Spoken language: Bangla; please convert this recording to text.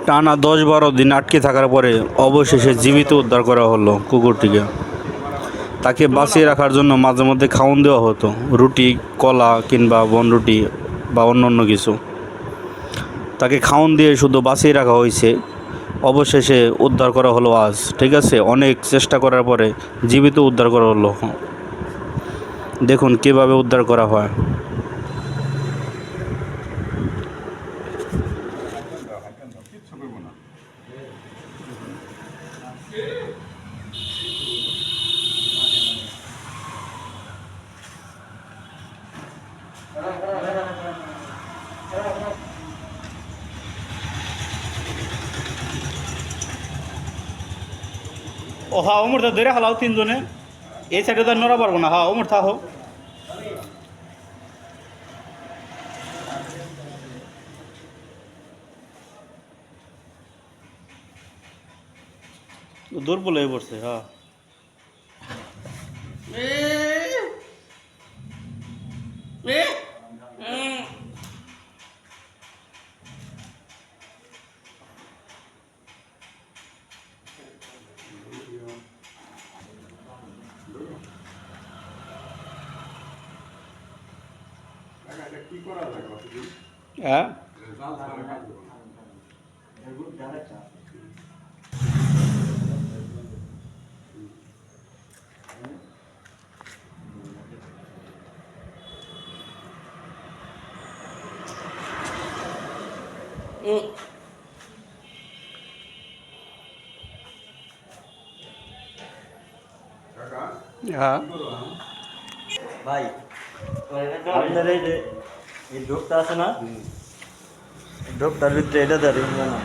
টানা 10-12 দিন আটকে থাকার পরে অবশেষে জীবিত উদ্ধার করা হলো কুকুরটিকে। তাকে বাঁচিয়ে রাখার জন্য মাঝে মধ্যে খাওয়ান দেওয়া হতো, রুটি, কলা কিংবা বনরুটি বা অন্য কিছু। তাকে খাওয়ান দিয়ে শুধু বাঁচিয়ে রাখা হয়েছে, অবশেষে উদ্ধার করা হলো আজ। ঠিক আছে, অনেক চেষ্টা করার পরে জীবিত উদ্ধার করা হলো। দেখুন কীভাবে উদ্ধার করা হয়। ও হ্যাঁ, ওমরটা ধরে হালাও তিনজনে, এই সাইডে তো নড়া পারবো না। হ্যাঁ, ওমর থাকো। দুর্বল হয়ে পড়ছে। হ্যাঁ, হ্যাঁ, হ্যাঁ। ভাই আপনার এই যে এই ঢোকটা আছে না, ঢোকটার ভিতরে এটা দেয় না।